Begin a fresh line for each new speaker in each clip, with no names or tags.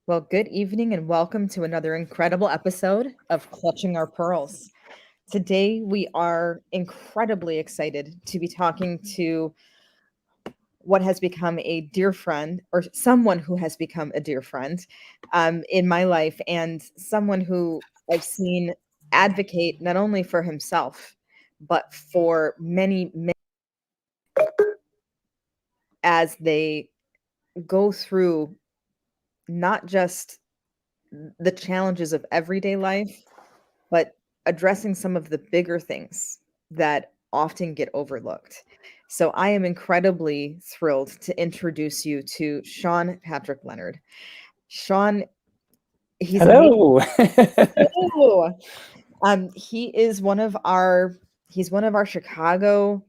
Well, good evening and welcome to another incredible episode of Clutching Our Pearls. Today, we are incredibly excited to be talking to what has become a dear friend, or someone who has become a dear friend in my life, and someone who I've seen advocate not only for himself, but for many, many as they go through not just the challenges of everyday life, but addressing some of the bigger things that often get overlooked. So I am incredibly thrilled to introduce you to Sean Patrick Leonard. Sean, he's amazing.
Hello.
He is one of our Chicago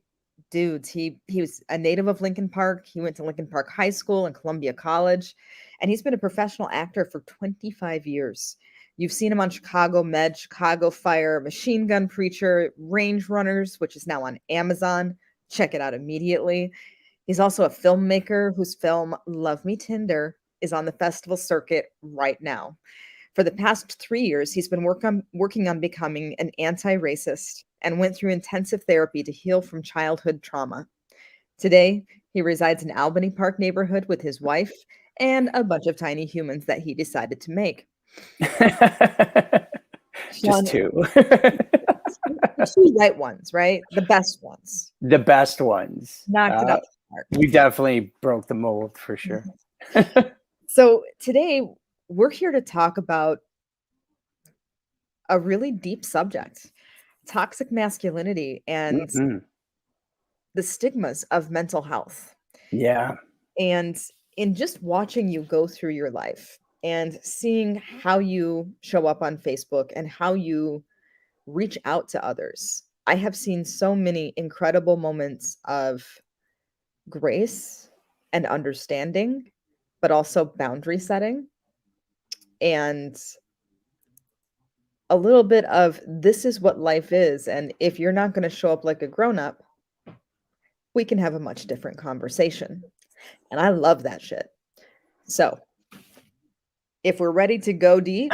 dudes. He was a native of Lincoln Park. He went to Lincoln Park High School and Columbia College, and he's been a professional actor for 25 years. You've seen him on Chicago Med, Chicago Fire, Machine Gun Preacher, Range Runners, which is now on Amazon. Check it out immediately. He's also a filmmaker whose film Love Me Tinder is on the festival circuit right now. For the past 3 years, he's been working on becoming an anti racist and went through intensive therapy to heal from childhood trauma. Today, he resides in Albany Park neighborhood with his wife and a bunch of tiny humans that he decided to make.
Just
Sean,
two.
the two right ones, right? The best ones.
The best ones.
Knocked it out of the park.
We definitely broke the mold for sure.
So today, we're here to talk about a really deep subject, toxic masculinity and
Mhm.
the stigmas of mental health.
Yeah.
And in just watching you go through your life and seeing how you show up on Facebook and how you reach out to others, I have seen so many incredible moments of grace and understanding, but also boundary setting and a little bit of this is what life is. And if you're not going to show up like a grown up, we can have a much different conversation. And I love that shit. So if we're ready to go deep,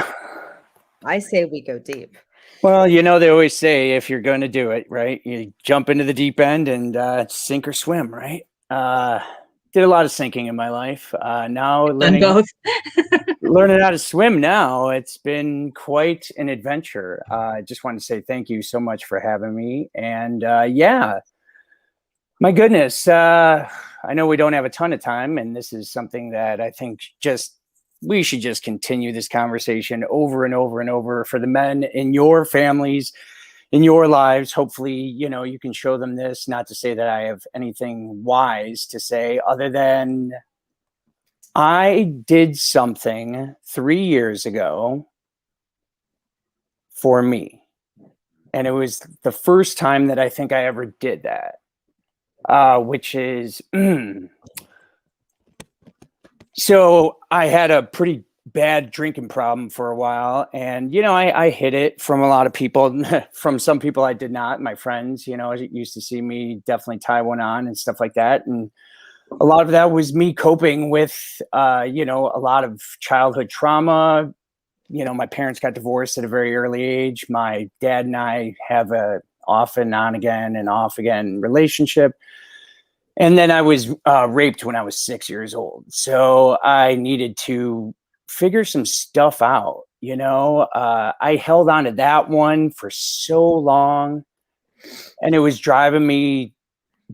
I say we go deep.
Well, they always say if you're going to do it, right, you jump into the deep end and sink or swim, right? Did a lot of sinking in my life. Now
Done both.
learning how to swim now, it's been quite an adventure. I just want to say thank you so much for having me. And yeah, my goodness, I know we don't have a ton of time, and this is something that I think we should just continue this conversation over and over and over for the men in your families, in your lives. Hopefully, you can show them this. Not to say that I have anything wise to say other than I did something 3 years ago for me. And it was the first time that I think I ever did that, which is, so I had a pretty bad drinking problem for a while. And, I hid it from a lot of people. From some people I did not. My friends, used to see me definitely tie one on and stuff like that. And a lot of that was me coping with, a lot of childhood trauma. My parents got divorced at a very early age. My dad and I have a off and on again and off again relationship. And then I was raped when I was 6 years old. So I needed to figure some stuff out. I held on to that one for so long, and it was driving me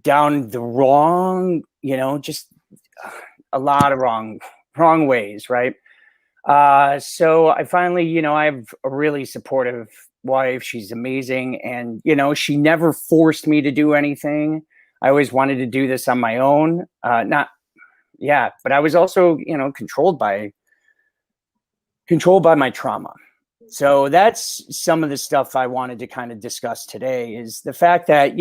down the wrong, just a lot of wrong ways, right? So I finally, I have a really supportive wife. She's amazing. And, she never forced me to do anything. I always wanted to do this on my own. But I was also, controlled by my trauma. So that's some of the stuff I wanted to kind of discuss today, is the fact that,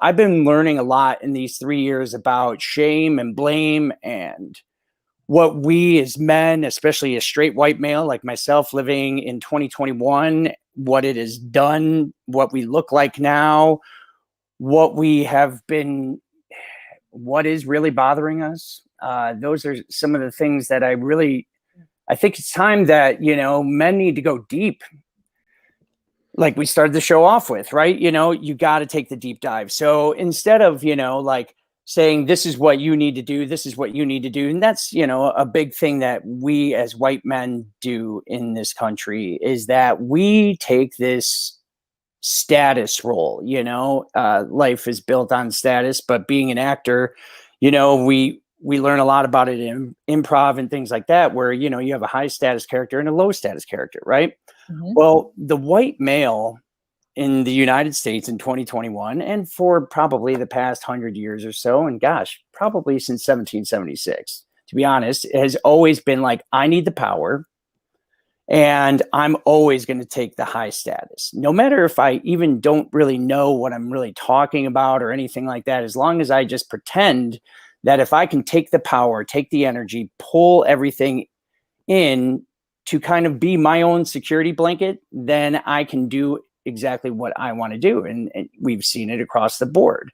I've been learning a lot in these 3 years about shame and blame and what we as men, especially a straight white male like myself living in 2021, what it has done, what we look like now, what we have been, what is really bothering us. Those are some of the things that I really I think it's time that, men need to go deep. Like we started the show off with, right? You got to take the deep dive. So instead of, like saying, this is what you need to do, this is what you need to do. And that's, a big thing that we as white men do in this country is that we take this status role. Life is built on status, but being an actor, we learn a lot about it in improv and things like that, where, you have a high status character and a low status character, right?
Mhm.
Well, the white male in the United States in 2021, and for probably the past 100 years or so, and gosh, probably since 1776, to be honest, has always been like, I need the power, and I'm always going to take the high status, no matter if I even don't really know what I'm really talking about or anything like that. As long as I just pretend that if I can take the power, take the energy, pull everything in to kind of be my own security blanket, then I can do exactly what I want to do. And we've seen it across the board,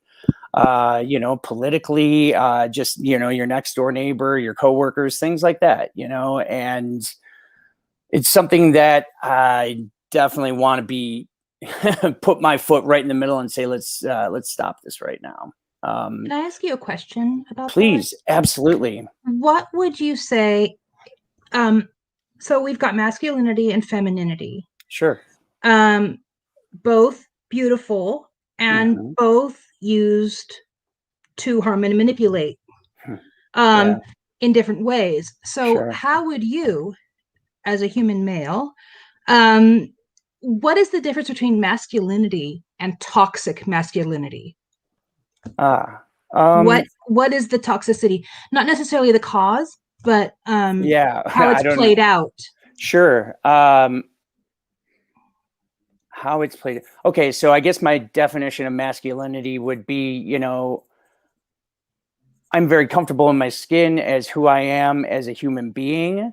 politically, just, your next door neighbor, your coworkers, things like that, and it's something that I definitely want to be put my foot right in the middle and say, let's stop this right now.
Can I ask you a question about
Please,
that?
absolutely.
What would you say? So we've got masculinity and femininity,
Sure.
both beautiful and
Mhm.
both used to harm and manipulate
Yeah.
in different ways. So
Sure.
how would you, as a human male, what is the difference between masculinity and toxic masculinity? What is the toxicity? Not necessarily the cause, but
yeah,
how it's
I don't
played
know.
out.
Sure. How it's played. Okay, so I guess my definition of masculinity would be, I'm very comfortable in my skin as who I am as a human being.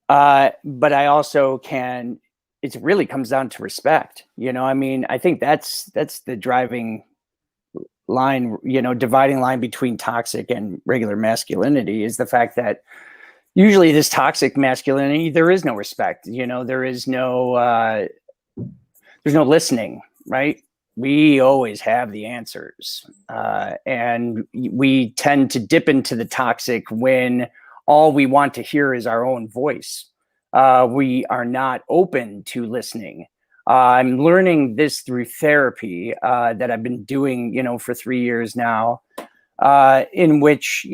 But I also can, it really comes down to respect. I think that's the driving line, dividing line between toxic and regular masculinity is the fact that usually this toxic masculinity, there is no respect, there's no listening, right? We always have the answers. And we tend to dip into the toxic when all we want to hear is our own voice. We are not open to listening. I'm learning this through therapy that I've been doing, for 3 years now, in which,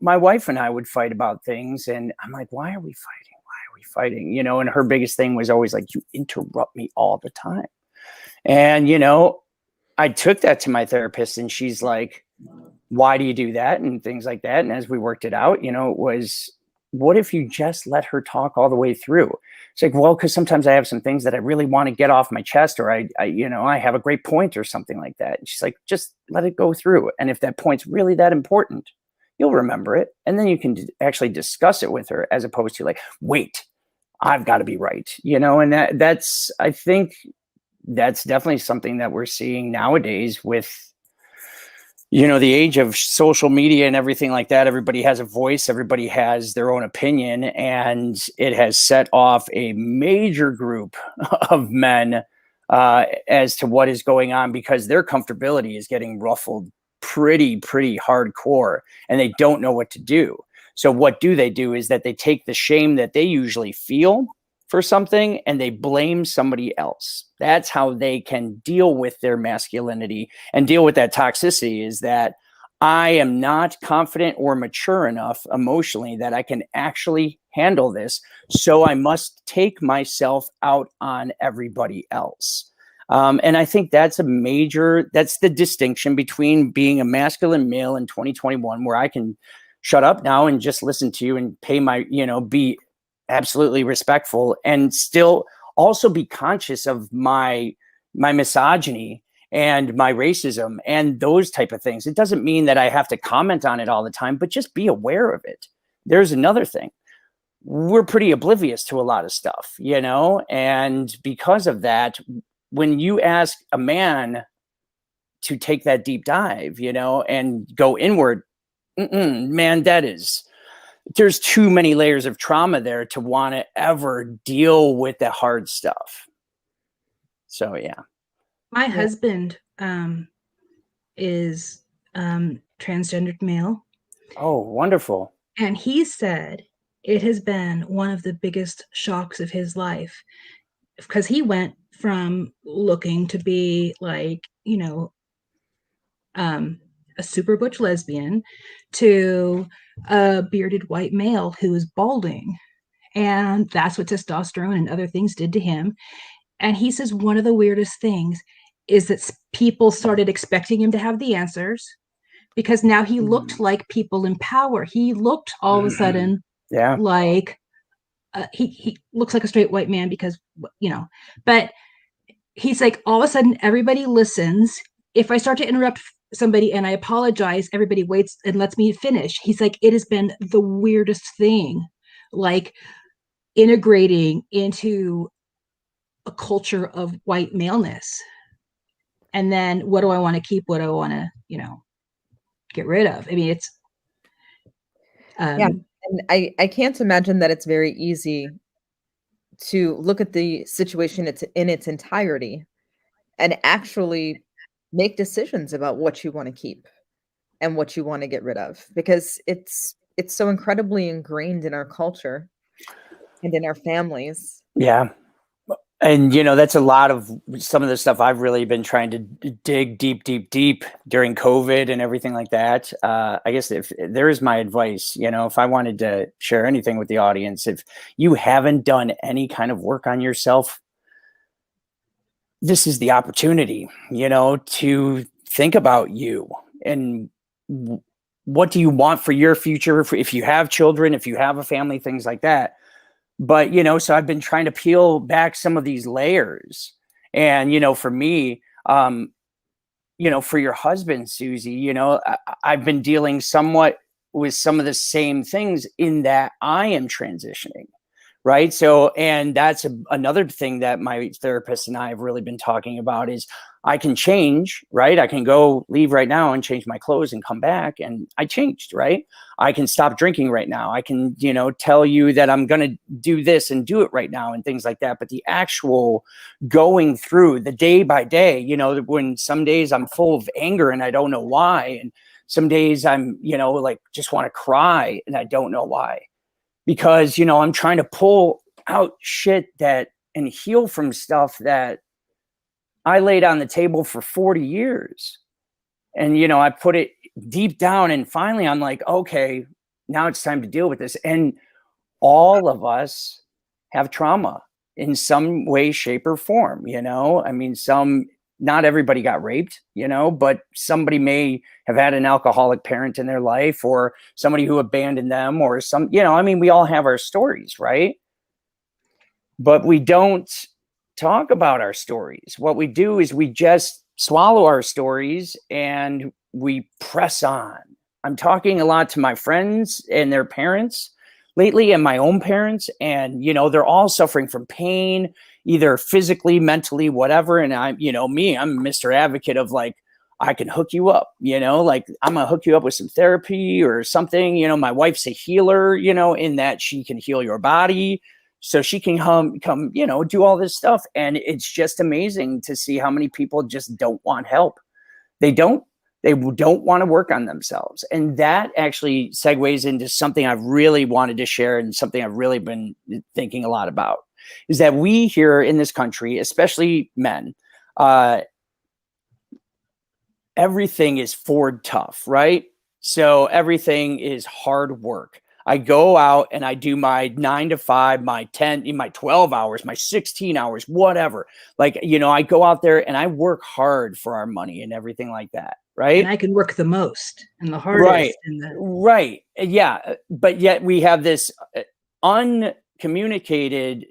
my wife and I would fight about things. And I'm like, why are we fighting? Why are we fighting? And her biggest thing was always like, you interrupt me all the time. And, I took that to my therapist and she's like, why do you do that? And things like that. And as we worked it out, it was, what if you just let her talk all the way through? It's like, well, because sometimes I have some things that I really want to get off my chest, or I have a great point or something like that. And she's like, just let it go through. And if that point's really that important, you'll remember it. And then you can actually discuss it with her as opposed to like, wait, I've got to be right. And that's, I think that's definitely something that we're seeing nowadays with, the age of social media and everything like that. Everybody has a voice, everybody has their own opinion, and it has set off a major group of men as to what is going on because their comfortability is getting ruffled pretty hardcore and they don't know what to do. So what do is that they take the shame that they usually feel for something and they blame somebody else. That's how they can deal with their masculinity and deal with that toxicity, is that I am not confident or mature enough emotionally that I can actually handle this. So I must take myself out on everybody else. And I think that's that's the distinction between being a masculine male in 2021, where I can shut up now and just listen to you and pay my, be absolutely respectful and still also be conscious of my misogyny and my racism and those type of things. It doesn't mean that I have to comment on it all the time, but just be aware of it. There's another thing. We're pretty oblivious to a lot of stuff, and because of that, when you ask a man to take that deep dive, and go inward, man, that is there's too many layers of trauma there to want to ever deal with the hard stuff. So, yeah.
My husband is transgendered male.
Oh, wonderful.
And he said it has been one of the biggest shocks of his life, because he went from looking to be like, a super butch lesbian to a bearded white male who is balding. And that's what testosterone and other things did to him. And he says one of the weirdest things is that people started expecting him to have the answers, because now he looked like people in power. He looked all of a sudden like he looks like a straight white man, because, but he's like, all of a sudden everybody listens. If I start to interrupt somebody and I apologize, everybody waits and lets me finish. He's like, it has been the weirdest thing, like integrating into a culture of white maleness. And then what do I want to keep? What do I want to, get rid of? I mean, it's
and I can't imagine that it's very easy to look at the situation in its entirety and actually make decisions about what you want to keep and what you want to get rid of, because it's so incredibly ingrained in our culture and in our families.
Yeah. And, that's a lot of some of the stuff I've really been trying to dig deep during COVID and everything like that. I guess if there is my advice, if I wanted to share anything with the audience, if you haven't done any kind of work on yourself, this is the opportunity, to think about you and what do you want for your future, if you have children, if you have a family, things like that. But, so I've been trying to peel back some of these layers. And, for me, for your husband, Susie, I've been dealing somewhat with some of the same things in that I am transitioning. Right. So, and that's another thing that my therapist and I have really been talking about is I can change, right? I can go leave right now and change my clothes and come back. And I changed, right? I can stop drinking right now. I can, tell you that I'm going to do this and do it right now and things like that. But the actual going through the day by day, when some days I'm full of anger and I don't know why. And some days I'm, like just want to cry and I don't know why. Because, I'm trying to pull out shit and heal from stuff that I laid on the table for 40 years. And, I put it deep down and finally I'm like, okay, now it's time to deal with this. And all of us have trauma in some way, shape or form, I mean, not everybody got raped, but somebody may have had an alcoholic parent in their life or somebody who abandoned them or I mean, we all have our stories, right? But we don't talk about our stories. What we do is we just swallow our stories and we press on. I'm talking a lot to my friends and their parents lately and my own parents, and, they're all suffering from pain, either physically, mentally, whatever. And I'm Mr. Advocate of like, I can hook you up, like I'm gonna hook you up with some therapy or something. My wife's a healer, in that she can heal your body so she can come, do all this stuff. And it's just amazing to see how many people just don't want help. They don't want to work on themselves. And that actually segues into something I've really wanted to share and something I've really been thinking a lot about, is that we here in this country, especially men, everything is Ford tough, right? So everything is hard work. I go out and I do my 9 to 5, my 10, my 12 hours, my 16 hours, whatever. Like, I go out there and I work hard for our money and everything like that. Right.
And I can work the most and the hardest.
Right. Right. Yeah. But yet we have this uncommunicated,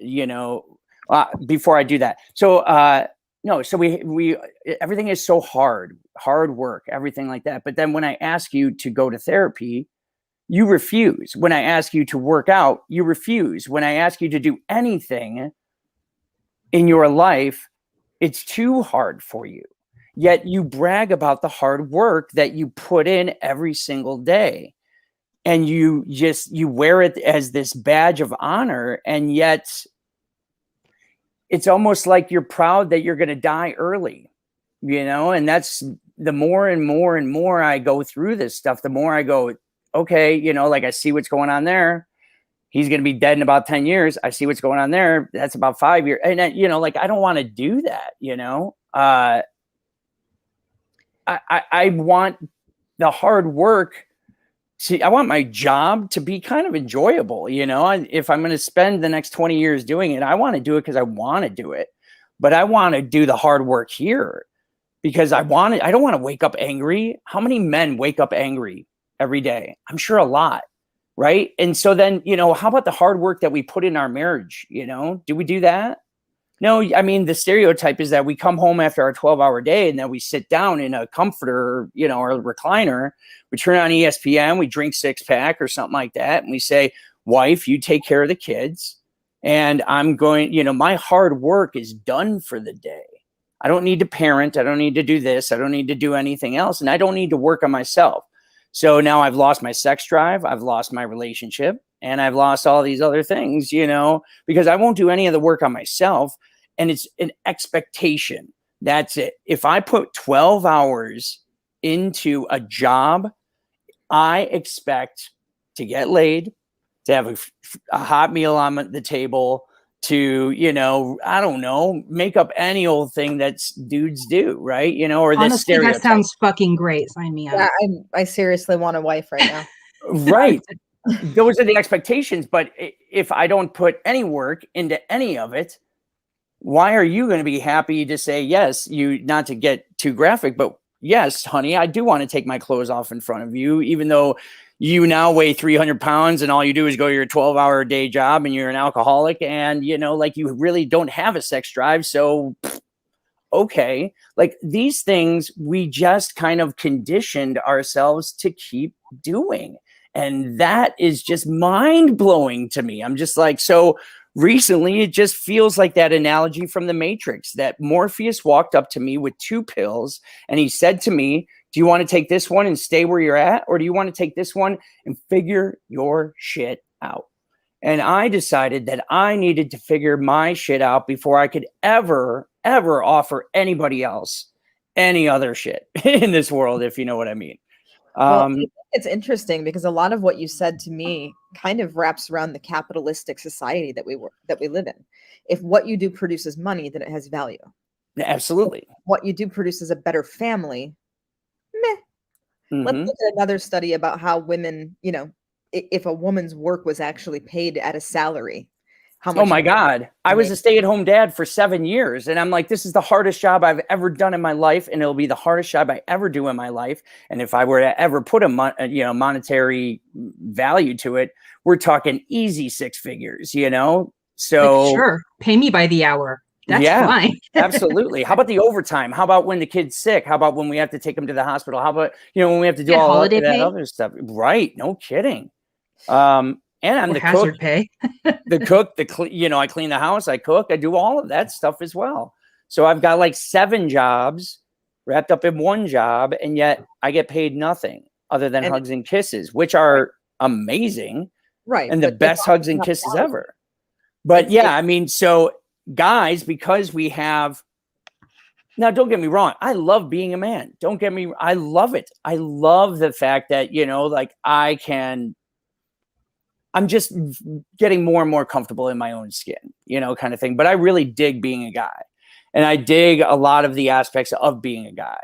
before I do that. So, no, so we everything is so hard work, everything like that. But then when I ask you to go to therapy, you refuse. When I ask you to work out, you refuse. When I ask you to do anything in your life, it's too hard for you. Yet you brag about the hard work that you put in every single day. and you wear it as this badge of honor, and yet it's almost like you're proud that you're going to die early, and that's the more and more and more I go through this stuff, the more I go, okay, like I see what's going on there. He's going to be dead in about 10 years. I see what's going on there. That's about 5 years. And, like, I don't want to do that, I want the hard work. See, I want my job to be kind of enjoyable, if I'm going to spend the next 20 years doing it, I want to do it because I want to do it. But I want to do the hard work here because I don't want to wake up angry. How many men wake up angry every day? I'm sure a lot. Right. And so then, how about the hard work that we put in our marriage? Do we do that? No, I mean, the stereotype is that we come home after our 12-hour day and then we sit down in a comforter, or a recliner. We turn on ESPN, we drink 6-pack or something like that. And we say, wife, you take care of the kids. And I'm going, my hard work is done for the day. I don't need to parent. I don't need to do this. I don't need to do anything else. And I don't need to work on myself. So now I've lost my sex drive, I've lost my relationship, and I've lost all these other things, because I won't do any of the work on myself. And it's an expectation. That's it. If I put 12 hours into a job, I expect to get laid, to have a hot meal on the table, to, I don't know, make up any old thing that dudes do, right? Or this
Honestly,
stereotype.
that sounds fucking great. Sign me up.
Yeah, I seriously want a wife right now.
Right. Those are the expectations. But if I don't put any work into any of it, why are you going to be happy to say yes? Not to get too graphic, but yes, honey, I do want to take my clothes off in front of you, even though you now weigh 300 pounds and all you do is go to your 12-hour day job and you're an alcoholic and, like you really don't have a sex drive. So, okay. Like these things, we just kind of conditioned ourselves to keep doing. And that is just mind blowing to me. I'm just like, so recently it just feels like that analogy from the Matrix that Morpheus walked up to me with 2 pills and he said to me, do you want to take this one and stay where you're at? Or do you want to take this one and figure your shit out? And I decided that I needed to figure my shit out before I could ever offer anybody else any other shit in this world, if you know what I mean.
Well, I think it's interesting because a lot of what you said to me kind of wraps around the capitalistic society that we live in. If what you do produces money, then it has value.
Absolutely.
If what you do produces a better family, meh. Let's look at another study about how women, if a woman's work was actually paid at a salary, how much.
Oh my God. I was a stay-at-home dad for 7 years. And I'm like, this is the hardest job I've ever done in my life. And it'll be the hardest job I ever do in my life. And if I were to ever put a monetary value to it, we're talking easy 6 figures, So
like, sure, pay me by the hour. That's fine.
Absolutely. How about the overtime? How about when the kid's sick? How about when we have to take them to the hospital? How about, when we have to do all of that other stuff? Right. No kidding. And I'm the cook,
pay.
I clean the house, I cook, I do all of that stuff as well. So I've got like 7 jobs wrapped up in one job. And yet I get paid nothing other than hugs and kisses, which are amazing.
Right.
And the best hugs and kisses ever. But so guys, because we have, now don't get me wrong, I love being a man. I love it. I love the fact that, I'm just getting more and more comfortable in my own skin, kind of thing. But I really dig being a guy. And I dig a lot of the aspects of being a guy,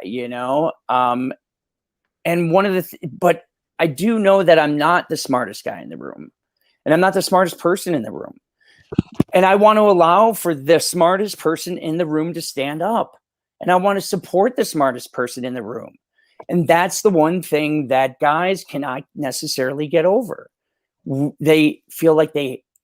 and one of the, but I do know that I'm not the smartest guy in the room and I'm not the smartest person in the room. And I want to allow for the smartest person in the room to stand up. And I want to support the smartest person in the room. And that's the one thing that guys cannot necessarily get over. They feel like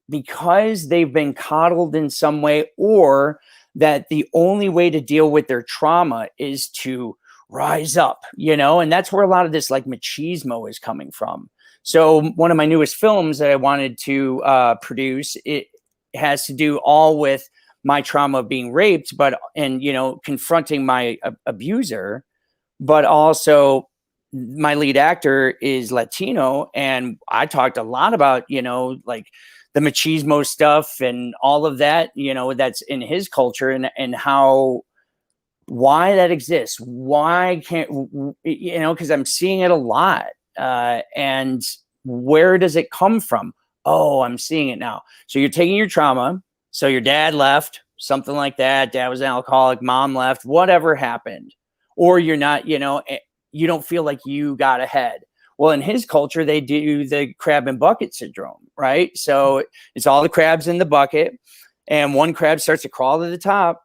because they've been coddled in some way, or that the only way to deal with their trauma is to rise up, and that's where a lot of this like machismo is coming from. So one of my newest films that I wanted to produce, it has to do all with my trauma of being raped, and confronting my abuser, but also my lead actor is Latino, and I talked a lot about, like the machismo stuff and all of that, that's in his culture, and why that exists. Why can't, because I'm seeing it a lot. And where does it come from? Oh, I'm seeing it now. So you're taking your trauma. So your dad left, something like that. Dad was an alcoholic, mom left, whatever happened. Or you're not, you don't feel like you got ahead. Well, in his culture, they do the crab and bucket syndrome, right? So it's all the crabs in the bucket, and one crab starts to crawl to the top,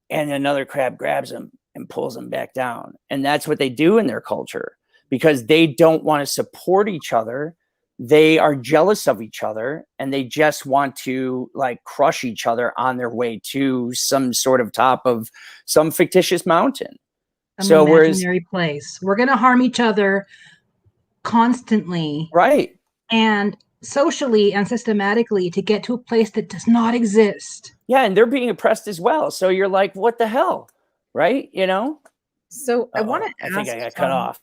and another crab grabs him and pulls him back down. And that's what they do in their culture, because they don't want to support each other. They are jealous of each other, and they just want to like crush each other on their way to some sort of top of some fictitious mountain.
Some imaginary place. We're going to harm each other constantly.
Right.
And socially and systematically to get to a place that does not exist.
Yeah, and they're being oppressed as well. So you're like, what the hell? Right?
So I want to ask,
I think I got cut off.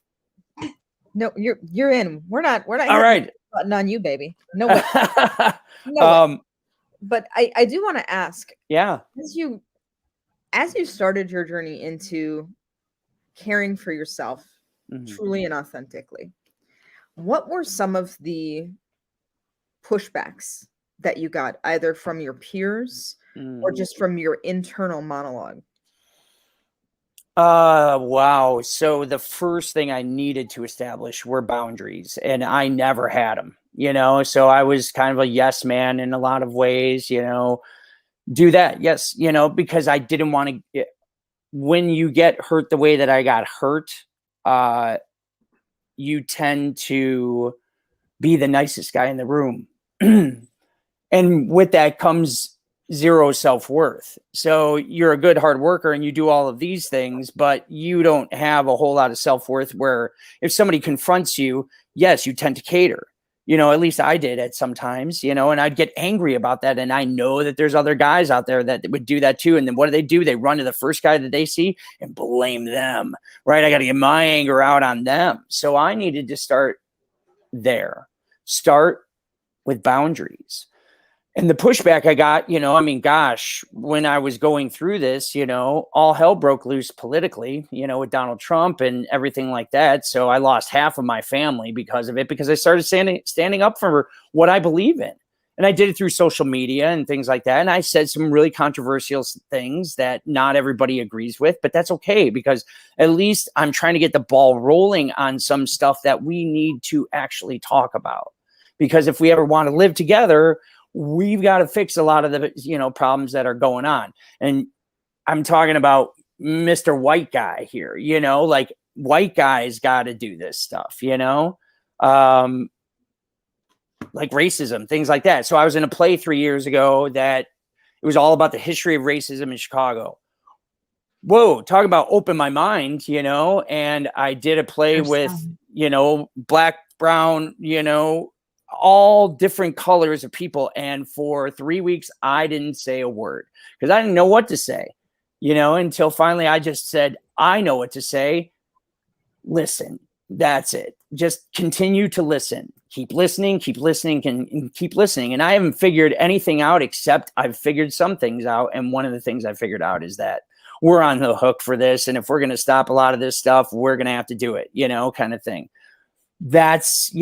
No, you're in. We're not
all right.
Button on you, baby. No way. No way. But I do want to ask,
yeah,
as you started your journey into caring for yourself truly and authentically, what were some of the pushbacks that you got, either from your peers or just from your internal monologue?
Wow. So the first thing I needed to establish were boundaries, and I never had them, so I was kind of a yes man in a lot of ways, do that. Yes. Because I didn't want to, when you get hurt the way that I got hurt, you tend to be the nicest guy in the room. And with that comes zero self-worth. So you're a good hard worker and you do all of these things, but you don't have a whole lot of self-worth, where if somebody confronts you, yes, you tend to cater. At least I did at sometimes, and I'd get angry about that. And I know that there's other guys out there that would do that too. And then what do? They run to the first guy that they see and blame them, right? I got to get my anger out on them. So I needed to start there. Start with boundaries. And the pushback I got, gosh, when I was going through this, all hell broke loose politically, with Donald Trump and everything like that. So I lost half of my family because of it, because I started standing up for what I believe in. And I did it through social media and things like that. And I said some really controversial things that not everybody agrees with, but that's okay, because at least I'm trying to get the ball rolling on some stuff that we need to actually talk about. Because if we ever want to live together, we've got to fix a lot of the, problems that are going on. And I'm talking about Mr. White Guy here, like white guys got to do this stuff, like racism, things like that. So I was in a play 3 years ago that it was all about the history of racism in Chicago. Whoa, talk about open my mind, and I did a play with, black, brown, all different colors of people. And for 3 weeks, I didn't say a word because I didn't know what to say, until finally I just said, I know what to say. Listen, that's it. Just continue to listen. Keep listening, and keep listening. And I haven't figured anything out, except I've figured some things out. And one of the things I figured out is that we're on the hook for this. And if we're going to stop a lot of this stuff, we're going to have to do it, kind of thing. That's,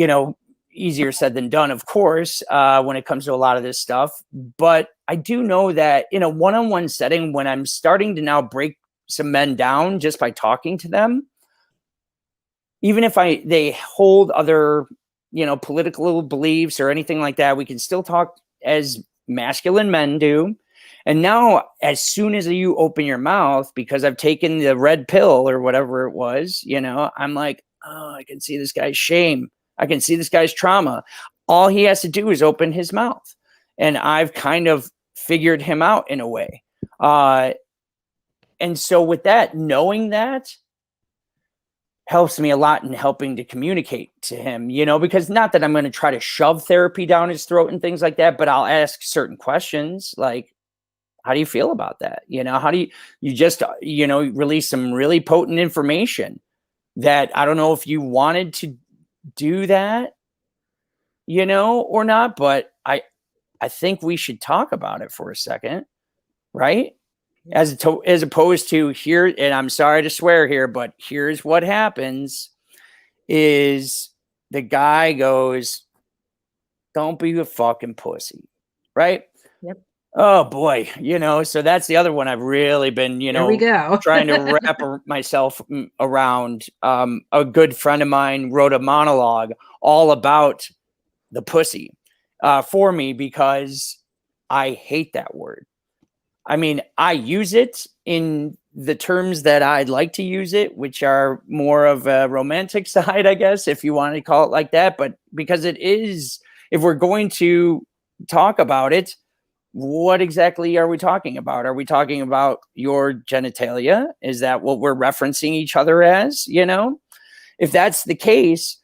easier said than done, of course, when it comes to a lot of this stuff. But I do know that in a one-on-one setting, when I'm starting to now break some men down just by talking to them, even if they hold other, political beliefs or anything like that, we can still talk as masculine men do. And now, as soon as you open your mouth, because I've taken the red pill or whatever it was, I'm like, oh, I can see this guy's shame. I can see this guy's trauma. All he has to do is open his mouth. And I've kind of figured him out in a way. And so with that, knowing that helps me a lot in helping to communicate to him, because not that I'm going to try to shove therapy down his throat and things like that, but I'll ask certain questions like, how do you feel about that? How do you just, release some really potent information? that I don't know if you wanted to do that, you know, or not, but I think we should talk about it for a second, right? As opposed to here, and I'm sorry to swear here, but here's what happens is the guy goes, don't be a fucking pussy, right?
Yep.
Oh boy, you know, so that's the other one I've really been, you
There we
know,
go.
trying to wrap myself around. A good friend of mine wrote a monologue all about the pussy for me because I hate that word. I mean, I use it in the terms that I'd like to use it, which are more of a romantic side, I guess, if you want to call it like that. But because it is, if we're going to talk about it, what exactly are we talking about? Are we talking about your genitalia? Is that what we're referencing each other as? You know, if that's the case,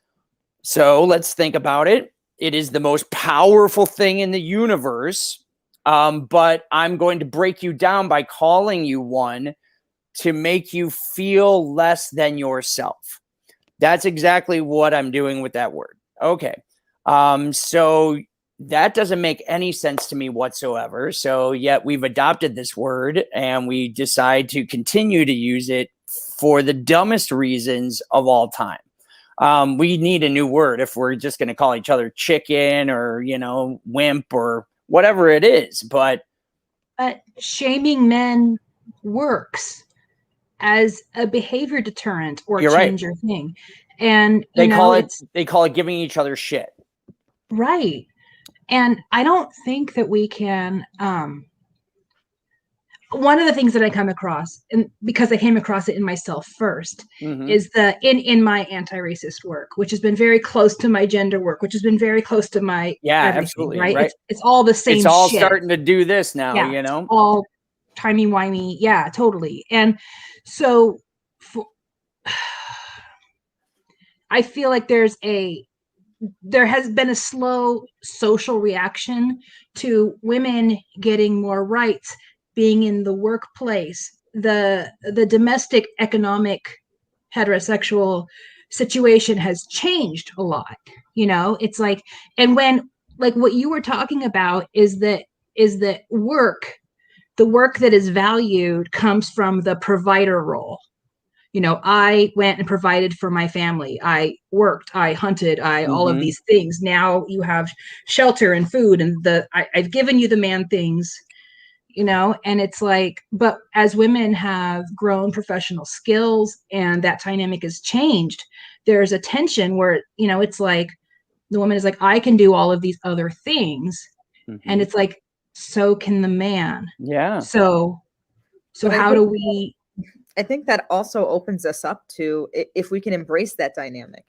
so let's think about it. It is the most powerful thing in the universe. But I'm going to break you down by calling you one to make you feel less than yourself. That's exactly what I'm doing with that word. Okay. So that doesn't make any sense to me whatsoever. So yet we've adopted this word and we decide to continue to use it for the dumbest reasons of all time. We need a new word if we're just going to call each other chicken or, you know, wimp or whatever it is. But
shaming men works as a behavior deterrent or
you're
change
right.
your thing. And
they call it giving each other shit.
Right. And I don't think that we can one of the things that I come across, and because I came across it in myself first, is the in my anti-racist work, which has been very close to my gender work, which has been very close to my
absolutely right.
It's all the same.
It's all
shit.
starting to do this now,
yeah,
you know,
all timey-wimey. Yeah, totally. And so I feel like there has been a slow social reaction to women getting more rights, being in the workplace, the domestic economic heterosexual situation has changed a lot. You know, it's like, and when, like what you were talking about is that the work that is valued comes from the provider role. You know, I went and provided for my family. I worked, I hunted, all of these things. Now you have shelter and food, and I've given you the man things, you know. And it's like, but as women have grown professional skills and that dynamic has changed, there's a tension where, you know, it's like the woman is like, I can do all of these other things. And it's like, so can the man.
Yeah.
So how do we,
I think that also opens us up to, if we can embrace that dynamic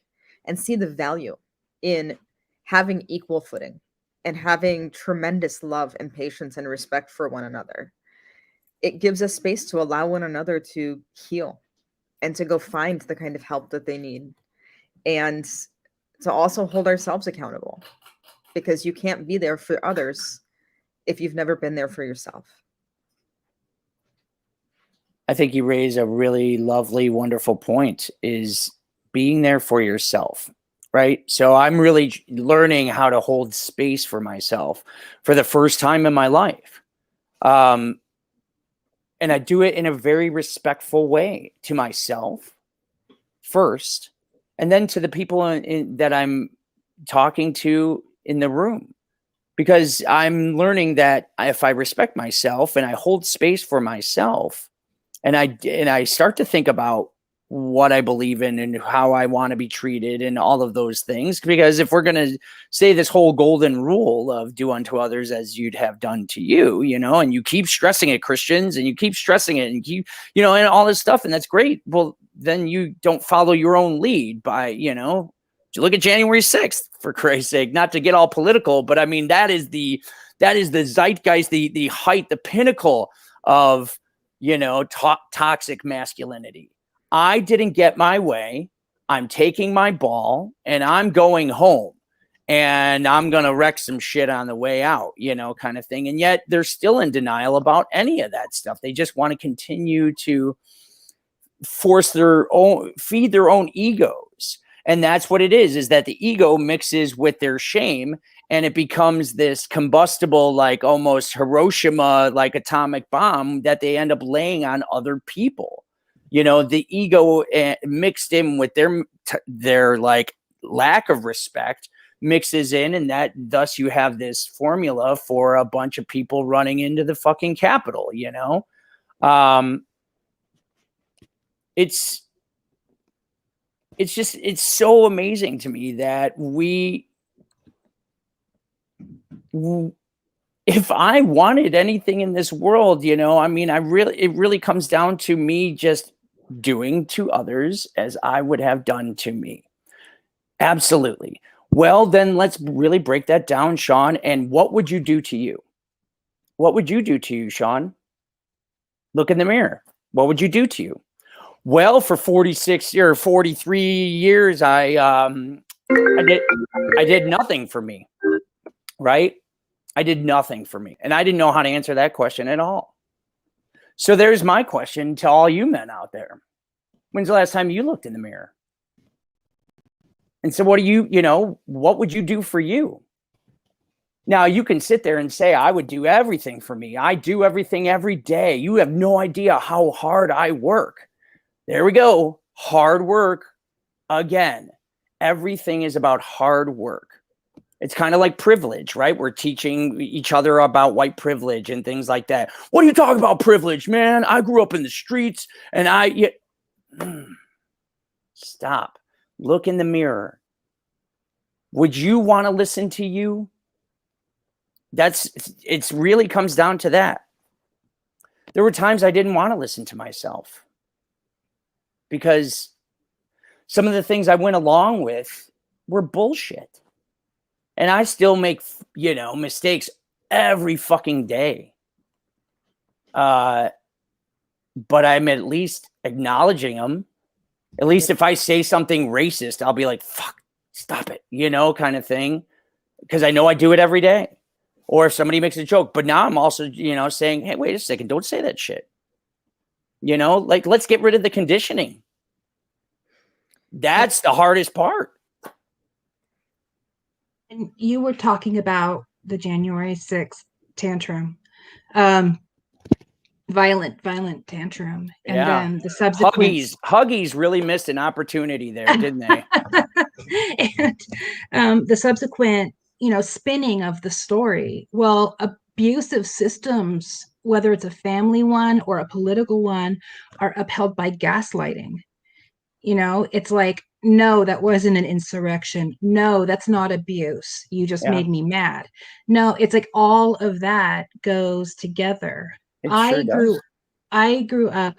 and see the value in having equal footing and having tremendous love and patience and respect for one another. It gives us space to allow one another to heal and to go find the kind of help that they need, and to also hold ourselves accountable, because you can't be there for others if you've never been there for yourself.
I think you raise a really lovely, wonderful point, is being there for yourself, right? So I'm really learning how to hold space for myself for the first time in my life. And I do it in a very respectful way to myself first, and then to the people that I'm talking to in the room. Because I'm learning that if I respect myself and I hold space for myself, and I start to think about what I believe in and how I want to be treated and all of those things. Because if we're going to say this whole golden rule of do unto others as you'd have done to you, you know, and you keep stressing it, Christians, and you keep stressing it and keep, you know, and all this stuff, and that's great. Well, then you don't follow your own lead by, you know, look at January 6th, for Christ's sake, not to get all political, but I mean, that is the zeitgeist, the height, the pinnacle of, you know, toxic masculinity. I didn't get my way. I'm taking my ball and I'm going home, and I'm going to wreck some shit on the way out, you know, kind of thing. And yet they're still in denial about any of that stuff. They just want to continue to feed their own egos. And that's what it is that the ego mixes with their shame, and it becomes this combustible, like almost Hiroshima, like atomic bomb that they end up laying on other people. You know, the ego mixed in with their like lack of respect mixes in, and that thus you have this formula for a bunch of people running into the fucking Capitol, you know? It's so amazing to me that if I wanted anything in this world, you know, I mean, it really comes down to me just doing to others as I would have done to me. Absolutely. Well, then let's really break that down, Sean. And what would you do to you? What would you do to you, Sean? Look in the mirror. What would you do to you? Well, for 46 or 43 years, I did nothing for me, right? I did nothing for me. And I didn't know how to answer that question at all. So there's my question to all you men out there. When's the last time you looked in the mirror? And so what would you do for you? Now you can sit there and say, I would do everything for me. I do everything every day. You have no idea how hard I work. There we go. Hard work again. Everything is about hard work. It's kind of like privilege, right? We're teaching each other about white privilege and things like that. What are you talking about privilege, man? I grew up in the streets and stop. Look in the mirror. Would you want to listen to you? It really comes down to that. There were times I didn't want to listen to myself because some of the things I went along with were bullshit. And I still make, mistakes every fucking day. But I'm at least acknowledging them. At least if I say something racist, I'll be like, fuck, stop it, kind of thing. Because I know I do it every day. Or if somebody makes a joke. But now I'm also, saying, hey, wait a second, don't say that shit. Let's get rid of the conditioning. That's the hardest part.
And you were talking about the January 6th tantrum, violent tantrum. And then the subsequent...
Huggies really missed an opportunity there, didn't they?
And the subsequent, spinning of the story. Well, abusive systems, whether it's a family one or a political one, are upheld by gaslighting. It's like, no, that wasn't an insurrection. No, that's not abuse. You just made me mad. No, it's like all of that goes together. I grew up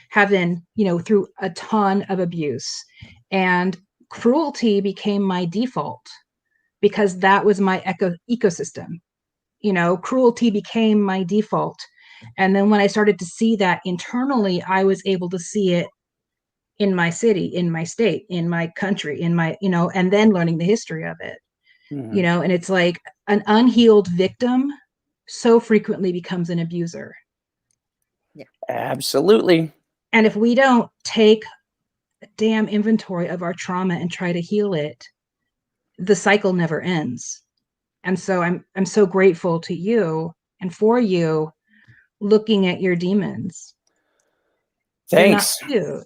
having, through a ton of abuse, and cruelty became my default because that was my ecosystem. Cruelty became my default. And then when I started to see that internally, I was able to see it in my city, in my state, in my country, in my, and then learning the history of it, and it's like an unhealed victim so frequently becomes an abuser.
Yeah,
absolutely.
And if we don't take a damn inventory of our trauma and try to heal it, the cycle never ends. And so I'm so grateful to you and for you looking at your demons.
Thanks.
They're not cute.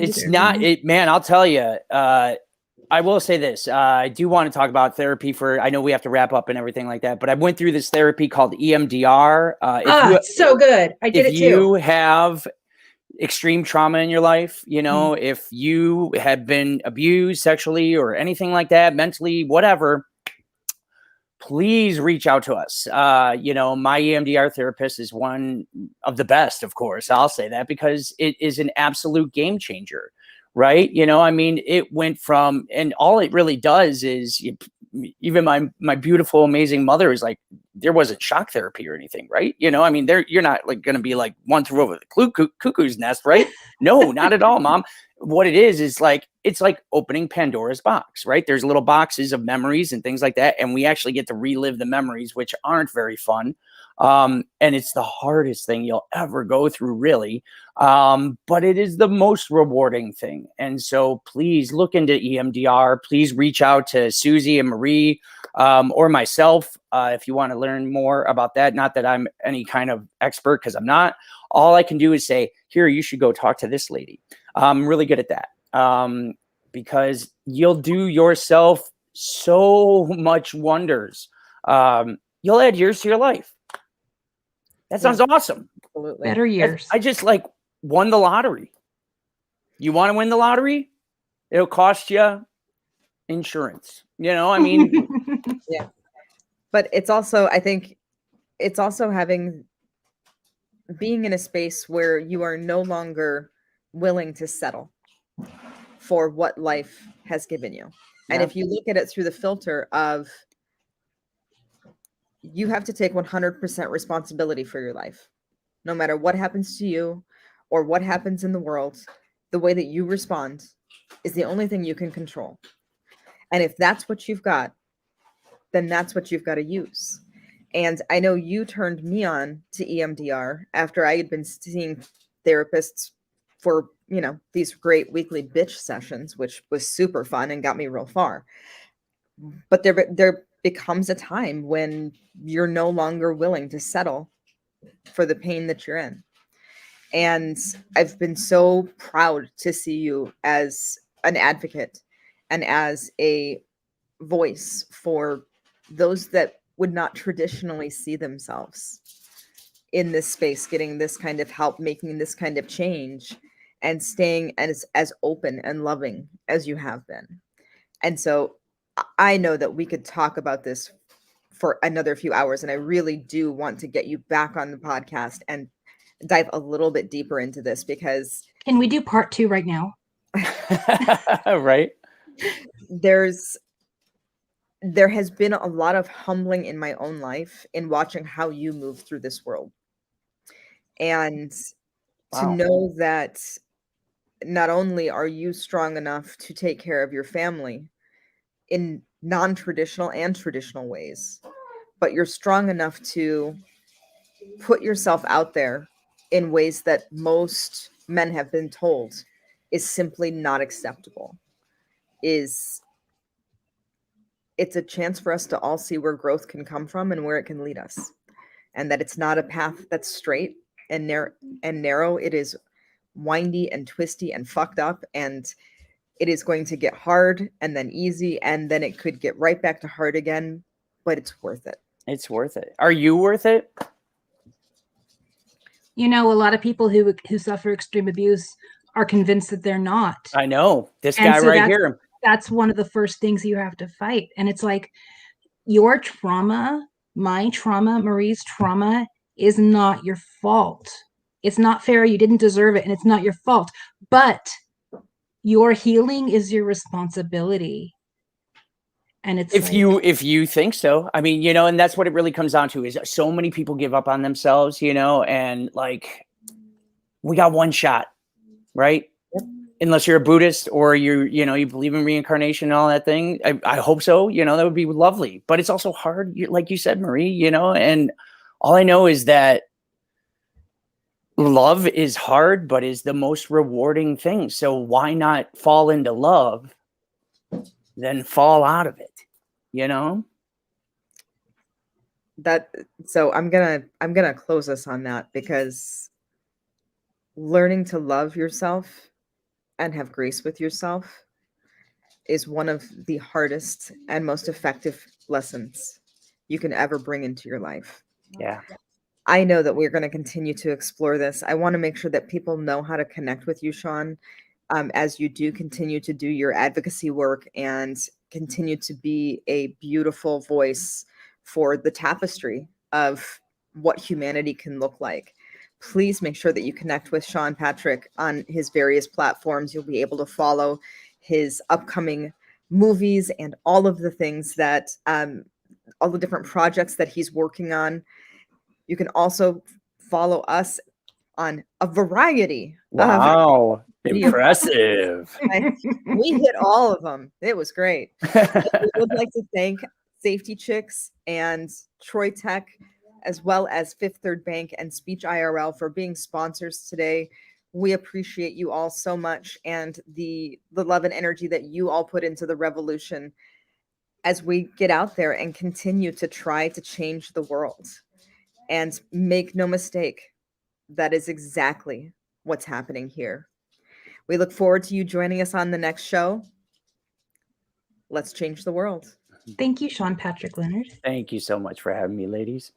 It's not it, man. I'll tell you. I will say this. I do want to talk about therapy I know we have to wrap up and everything like that, but I went through this therapy called EMDR.
It's so good. I did it too. If
you have extreme trauma in your life, if you have been abused sexually or anything like that, mentally, whatever, please reach out to us. My EMDR therapist is one of the best, of course. I'll say that because it is an absolute game changer, right? It went from, and all it really does is, even my beautiful, amazing mother is like, there wasn't shock therapy or anything, right? You're not like going to be like one threw over the cuckoo's nest, right? No, not at all, Mom. What it is like, it's like opening Pandora's box, right? There's little boxes of memories and things like that. And we actually get to relive the memories, which aren't very fun. And it's the hardest thing you'll ever go through, really. But it is the most rewarding thing. And so please look into EMDR. Please reach out to Susie and Marie, or myself, if you want to learn more about that. Not that I'm any kind of expert, because I'm not. All I can do is say, here, you should go talk to this lady. I'm really good at that, because you'll do yourself so much wonders. You'll add years to your life. That sounds awesome.
Absolutely.
Better years.
I just like won the lottery. You want to win the lottery? It'll cost you insurance. You know, I mean,
Yeah. But it's also, I think it's also being in a space where you are no longer willing to settle for what life has given you. And
Yeah.
if you look at it through the filter of, you have to take 100% responsibility for your life, no matter what happens to you or what happens in the world. The way that you respond is the only thing you can control. And if that's what you've got, then that's what you've got to use. And I know you turned me on to EMDR after I had been seeing therapists for, these great weekly bitch sessions, which was super fun and got me real far. But there becomes a time when you're no longer willing to settle for the pain that you're in. And I've been so proud to see you as an advocate and as a voice for those that would not traditionally see themselves in this space, getting this kind of help, making this kind of change, and staying as open and loving as you have been. And so I know that we could talk about this for another few hours, and I really do want to get you back on the podcast and dive a little bit deeper into this, because
Can we do part 2 right now?
Right.
there has been a lot of humbling in my own life in watching how you move through this world. And to
Wow.
know that not only are you strong enough to take care of your family in non-traditional and traditional ways, but you're strong enough to put yourself out there in ways that most men have been told is simply not acceptable. It's a chance for us to all see where growth can come from and where it can lead us, and that it's not a path that's straight and narrow. It is windy and twisty and fucked up, and it is going to get hard and then easy, and then it could get right back to hard again, but it's worth it.
It's worth it. Are you worth it?
A lot of people who suffer extreme abuse are convinced that they're not.
I know. This
And
guy
so
right here.
That's one of the first things you have to fight. And it's like, your trauma, my trauma, Marie's trauma is not your fault. It's not fair. You didn't deserve it, and it's not your fault. But your healing is your responsibility. And it's
if you think so, I mean, and that's what it really comes down to, is so many people give up on themselves, and like, we got one shot, right?
Yep.
Unless you're a Buddhist or you believe in reincarnation and all that thing. I hope so, that would be lovely, but it's also hard. Like you said, Marie, and all I know is that love is hard, but is the most rewarding thing. So why not fall into love, then fall out of it?
So I'm gonna close us on that, because learning to love yourself and have grace with yourself is one of the hardest and most effective lessons you can ever bring into your life.
Yeah.
I know that we're going to continue to explore this. I want to make sure that people know how to connect with you, Sean, as you do continue to do your advocacy work and continue to be a beautiful voice for the tapestry of what humanity can look like. Please make sure that you connect with Sean Patrick on his various platforms. You'll be able to follow his upcoming movies and all of the things that, all the different projects that he's working on. You can also follow us on a variety.
Wow. Impressive.
We hit all of them. It was great. We would like to thank Safety Chicks and Troy Tech as well as Fifth Third Bank and Speech IRL for being sponsors today. We appreciate you all so much, and the love and energy that you all put into the revolution as we get out there and continue to try to change the world. And make no mistake, that is exactly what's happening here. We look forward to you joining us on the next show. Let's change the world.
Thank you, Sean Patrick Leonard.
Thank you so much for having me, ladies.